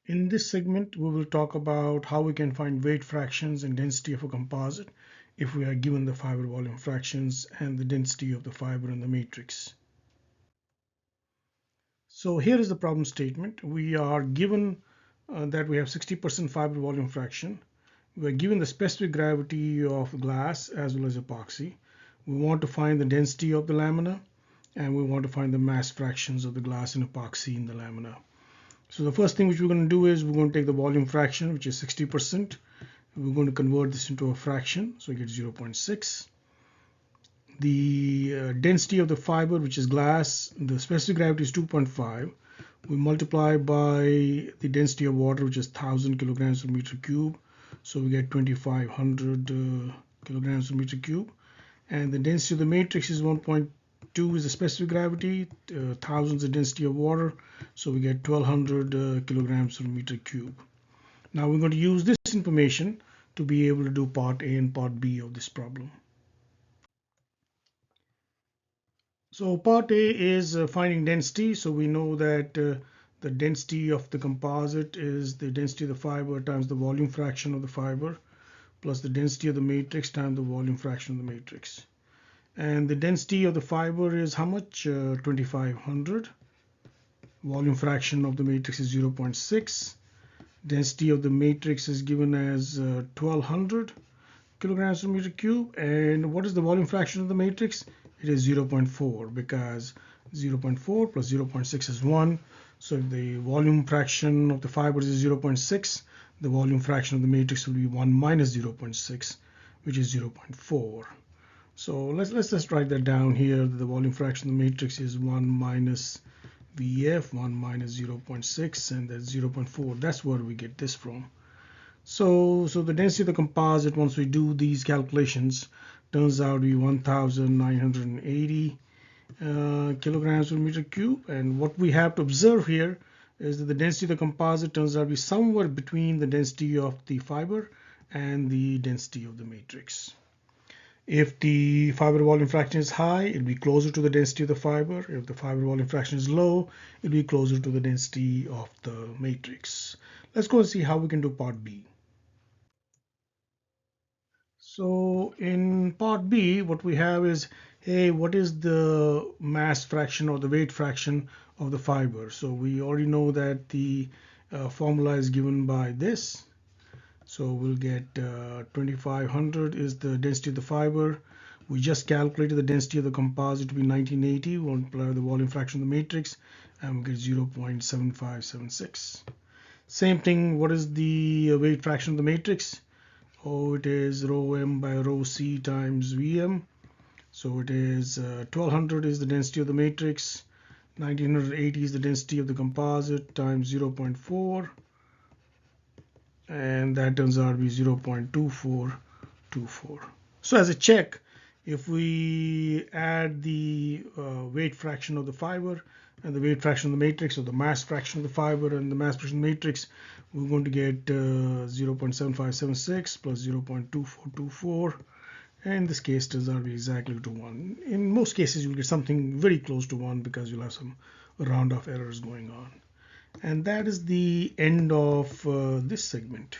In this segment, we will talk about how we can find weight fractions and density of a composite if we are given the fiber volume fractions and the density of the fiber in the matrix. So here is the problem statement. We are given that we have 60% fiber volume fraction. We are given the specific gravity of glass as well as epoxy. We want to find the density of the lamina, and we want to find the mass fractions of the glass and epoxy in the lamina. So the first thing which we're going to do is we're going to take the volume fraction, which is 60%. We're going to convert this into a fraction, so we get 0.6. The density of the fiber, which is glass, the specific gravity is 2.5. We multiply by the density of water, which is 1000 kilograms per meter cube, so we get 2500 kilograms per meter cube. And the density of the matrix is 1.2 is the specific gravity, 1000 is the density of water, so we get 1200 kilograms per meter cube. Now we're going to use this information to be able to do part A and part B of this problem. So part A is finding density. So we know that the density of the composite is the density of the fiber times the volume fraction of the fiber plus the density of the matrix times the volume fraction of the matrix. And the density of the fiber is how much? 2500. Volume fraction of the matrix is 0.6. Density of the matrix is given as 1200 kilograms per meter cube. And what is the volume fraction of the matrix? It is 0.4, because 0.4 plus 0.6 is 1. So if the volume fraction of the fibers is 0.6, the volume fraction of the matrix will be 1 minus 0.6, which is 0.4. So let's just write that down here. The volume fraction of the matrix is 1 minus VF, 1 minus 0.6, and that's 0.4. That's where we get this from. So the density of the composite, once we do these calculations, turns out to be 1980 kilograms per meter cube. And what we have to observe here is that the density of the composite turns out to be somewhere between the density of the fiber and the density of the matrix. If the fiber volume fraction is high, it'll be closer to the density of the fiber. If the fiber volume fraction is low, it'll be closer to the density of the matrix. Let's go and see how we can do part B. So in part B, what we have is, hey, what is the mass fraction or the weight fraction of the fiber? So we already know that the formula is given by this. So we'll get 2500 is the density of the fiber. We just calculated the density of the composite to be 1980. We'll multiply the volume fraction of the matrix and we'll get 0.7576. Same thing, what is the weight fraction of the matrix? Oh, it is rho m by rho c times Vm. So it is 1200 is the density of the matrix, 1980 is the density of the composite times 0.4, and that turns out to be 0.2424. So as a check, if we add the weight fraction of the fiber and the weight fraction of the matrix, or the mass fraction of the fiber and the mass fraction of the matrix, we're going to get 0.7576 plus 0.2424. And in this case, turns out to be exactly to 1. In most cases, you'll get something very close to 1 because you'll have some round off errors going on. And that is the end of this segment.